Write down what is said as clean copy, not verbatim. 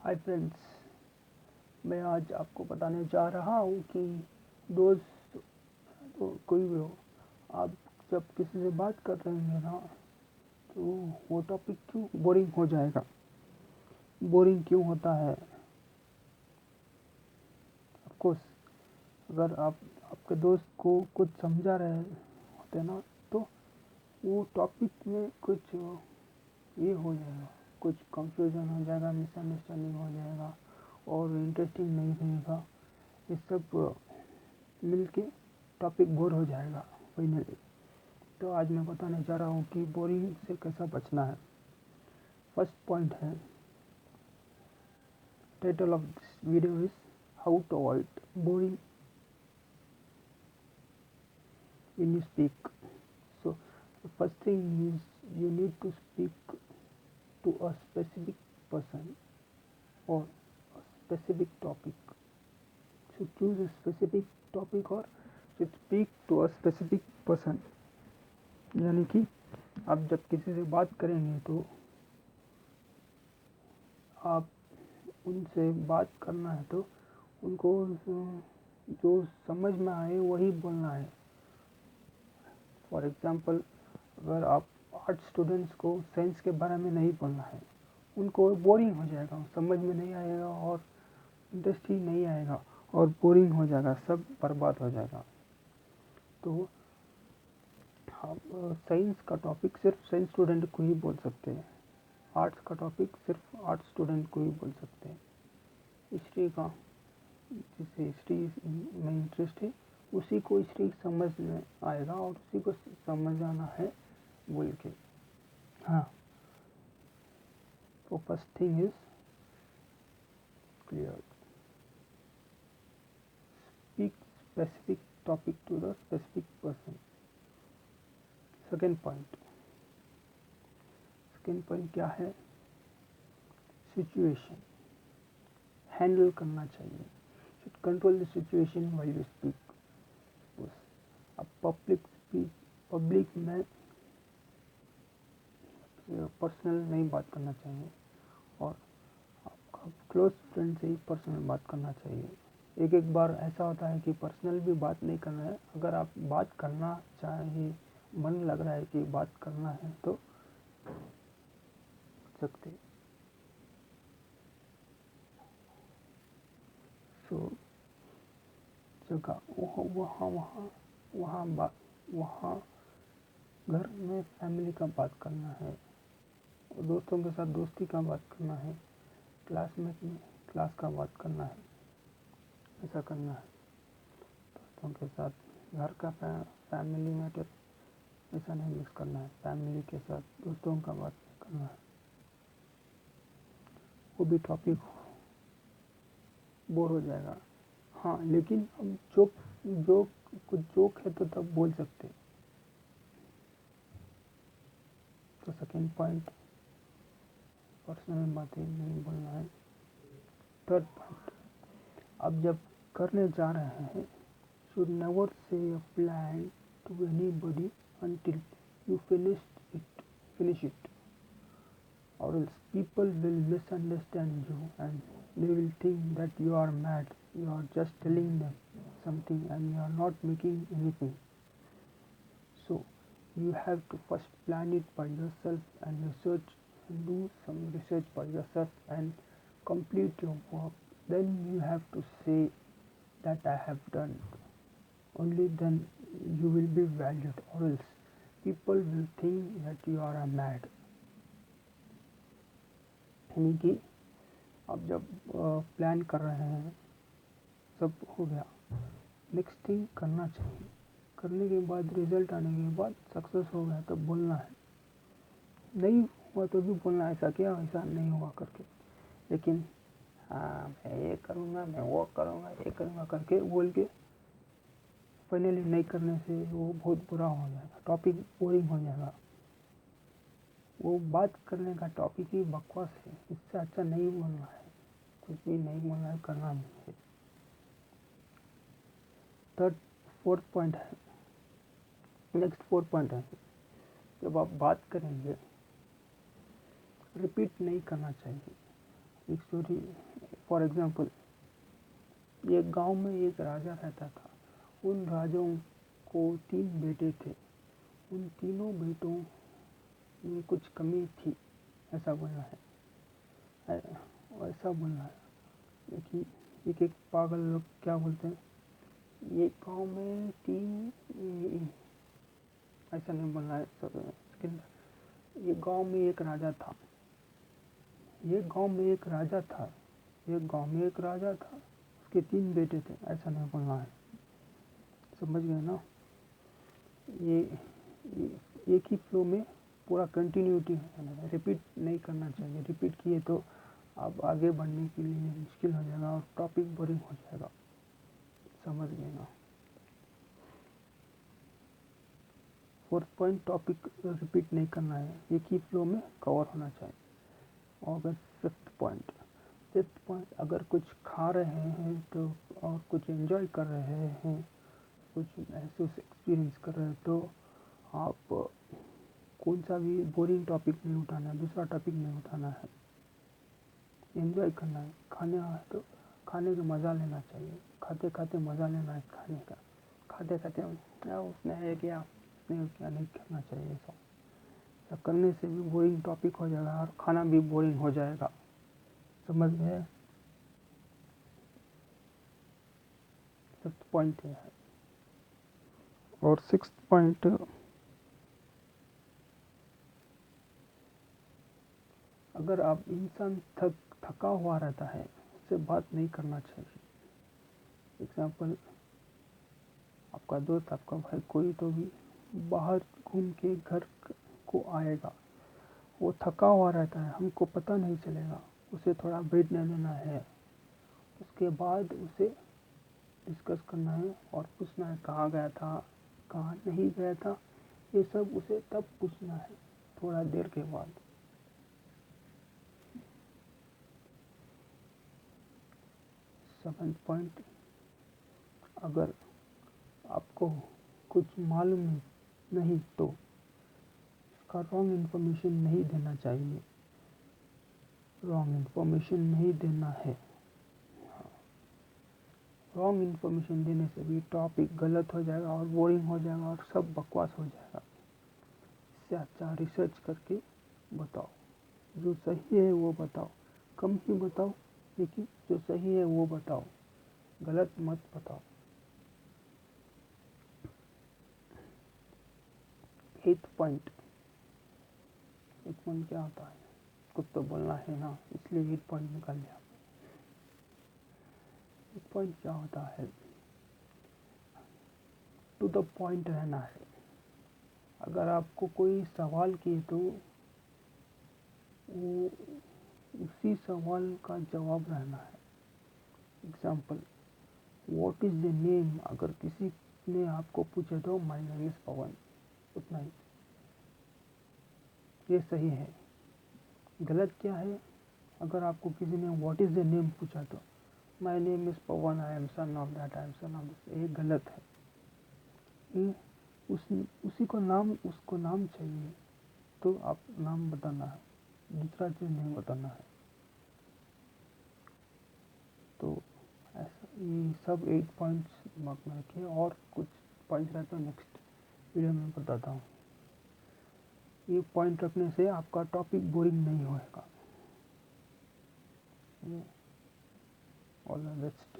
Hi friends, मैं आज आपको बताने जा रहा हूँ कि दोस्त तो कोई भी हो, आप जब किसी से बात कर रहे हैं ना, तो वो टॉपिक क्यों बोरिंग हो जाएगा। बोरिंग क्यों होता है? ऑफकोर्स, अगर आप आपके दोस्त को कुछ समझा रहे होते ना, तो वो टॉपिक में कुछ ये हो जाएगा, कुछ कंफ्यूजन हो जाएगा, मिसअंडरस्टैंडिंग हो जाएगा और इंटरेस्टिंग नहीं रहेगा। ये सब मिलके टॉपिक बोर हो जाएगा फाइनली। तो आज मैं बताने जा रहा हूँ कि बोरिंग से कैसा बचना है। फर्स्ट पॉइंट है, title of this video is how to avoid boring when you speak. So the first thing is you need to speak to a specific person or a specific topic. Should choose a specific topic or should speak to a specific person. यानी कि आप जब किसी से बात करेंगे तो आप उनसे बात करना है तो उनको जो समझ में आए वही बोलना है। फॉर एग्ज़ाम्पल, अगर आप आर्ट स्टूडेंट्स को साइंस के बारे में नहीं बोलना है, उनको बोरिंग हो जाएगा, समझ में नहीं आएगा और इंटरेस्ट ही नहीं आएगा और बोरिंग हो जाएगा, सब बर्बाद हो जाएगा। तो आप साइंस का टॉपिक सिर्फ साइंस स्टूडेंट को ही बोल सकते हैं, आर्ट्स का टॉपिक सिर्फ आर्ट स्टूडेंट को ही बोल सकते हैं। हिस्ट्री का, जिसे हिस्ट्री में इंटरेस्ट है, उसी को हिस्ट्री समझ में आएगा और उसी को समझ आना है बोल के। हाँ, तो first thing is clear, speak specific topic to the specific person. Second point क्या है? सिचुएशन हैंडल करना चाहिए। Should control the situation while you speak. अब पब्लिक में पर्सनल नहीं बात करना चाहिए और आपका क्लोज फ्रेंड से ही पर्सनल बात करना चाहिए। एक बार ऐसा होता है कि पर्सनल भी बात नहीं करना है। अगर आप बात करना चाहिए, मन लग रहा है कि बात करना है, तो सकते। सो जगह वहाँ घर में फैमिली का बात करना है, दोस्तों के साथ दोस्ती का बात करना है, क्लासमेट में क्लास का बात करना है, ऐसा करना है। दोस्तों के साथ घर का फैमिली मैटर ऐसा नहीं मिक्स करना है, फैमिली के साथ दोस्तों का बात करना है, वो भी टॉपिक बोर हो जाएगा। हाँ, लेकिन अब कुछ जोक है तो तब बोल सकते। तो सेकेंड पॉइंट, पर्सनल बातें नहीं बोलना है। थर्ड पॉइंट, अब जब करने जा रहे हैं, should never say a plan to anybody until you finish it, or else people will misunderstand you and they will think that you are mad. You are just telling them something and you are not making anything. So you have to first plan it by yourself and do some research by yourself and complete your work. Then you have to say that I have done. Only then you will be valued, or else people will think that you are a mad. यानी कि आप जब plan कर रहे हैं, सब हो गया, नेक्स्ट थिंग करना चाहिए। करने के बाद, रिजल्ट आने के बाद सक्सेस हो गया तो बोलना है, नहीं हुआ तो भी बोलना है, ऐसा किया, ऐसा नहीं हुआ करके। लेकिन हाँ, मैं ये करूँगा, मैं वो करूँगा, ये करूँगा करके बोल के फाइनली नहीं करने से वो बहुत बुरा हो जाएगा, टॉपिक बोरिंग हो जाएगा। वो बात करने का टॉपिक ही बकवास है, इससे अच्छा नहीं बोलना है, कुछ भी नहीं बोलना है, करना नहीं है। फोर्थ पॉइंट है, नेक्स्ट फोर्थ पॉइंट है, जब आप बात करेंगे रिपीट नहीं करना चाहिए। एक स्टोरी फॉर एग्जांपल, एक गांव में एक राजा रहता था। उन राजाओं को 3 बेटे थे। उन तीनों बेटों में कुछ कमी थी, ऐसा बोलना है। ऐसा बोलना है कि एक पागल लोग क्या बोलते हैं, ये गांव में 3, ऐसा नहीं बोलना है। ये गांव में एक राजा था। ये गांव में एक राजा था। ये गांव में एक राजा था, उसके 3 बेटे थे, ऐसा नहीं बोलना है। समझ गए ना? ये एक ही फ्लो में पूरा कंटिन्यूटी है, रिपीट नहीं करना चाहिए। रिपीट किए तो आप आगे बढ़ने के लिए मुश्किल हो जाएगा और टॉपिक बोरिंग हो जाएगा। समझ गए ना? 4th पॉइंट, टॉपिक रिपीट नहीं करना है, एक ही फ्लो में कवर होना चाहिए। और 5th पॉइंट, अगर कुछ खा रहे हैं तो और कुछ एंजॉय कर रहे हैं, कुछ महसूस एक्सपीरियंस कर रहे हैं, तो आप कौन सा भी बोरिंग टॉपिक नहीं उठाना है, दूसरा टॉपिक नहीं उठाना है। एंजॉय करना है। खाना है तो खाने का मज़ा लेना चाहिए। खाते खाते मज़ा लेना है खाने का। खाते खाते उसने है क्या, उसने क्या नहीं करना चाहिए। ऐसा करने से भी बोरिंग टॉपिक हो जाएगा और खाना भी बोरिंग हो जाएगा। समझ गए? 5th पॉइंट है। और 6th पॉइंट, अगर आप इंसान थका हुआ रहता है, उससे बात नहीं करना चाहिए। एग्जाम्पल, आपका दोस्त, आपका भाई, कोई तो भी बाहर घूम के घर को आएगा, वो थका हुआ रहता है, हमको पता नहीं चलेगा। उसे थोड़ा ब्रेक ले लेना है। उसके बाद उसे डिस्कस करना है और पूछना है कहाँ गया था, कहाँ नहीं गया था, ये सब उसे तब पूछना है, थोड़ा देर के बाद। सेवंथ पॉइंट, अगर आपको कुछ मालूम नहीं तो उसका रॉन्ग इन्फॉर्मेशन नहीं देना चाहिए। रॉन्ग इन्फॉर्मेशन नहीं देना है। रॉन्ग इन्फॉर्मेशन देने से भी टॉपिक गलत हो जाएगा और बोरिंग हो जाएगा और सब बकवास हो जाएगा। इससे अच्छा रिसर्च करके बताओ, जो सही है वो बताओ, कम ही बताओ, लेकिन जो सही है वो बताओ, गलत मत बताओ। 8th पॉइंट, 8th पॉइंट क्या होता है, कुछ तो बोलना है ना, इसलिए 8th पॉइंट निकाल लिया। 8th पॉइंट क्या होता है, टू द पॉइंट रहना है। अगर आपको कोई सवाल किए तो वो उसी सवाल का जवाब रहना है। Example, what is the name, अगर किसी ने आपको पूछे तो माय नेम इज पवन, उतना ही, ये सही है। गलत क्या है, अगर आपको किसी ने व्हाट इज द नेम पूछा तो my name is Pawan, I am son of that, I am son of this, ये गलत है। ये उसी को नाम, उसको नाम चाहिए तो आप नाम बताना है, दूसरा चीज़ नहीं बताना है। तो ऐसा ये सब 8 पॉइंट्स दिमाग में रखिए। और कुछ पॉइंट्स रहते हैं नेक्स्ट वीडियो में बताता हूँ। ये पॉइंट रखने से आपका टॉपिक बोरिंग नहीं होएगा। All the best.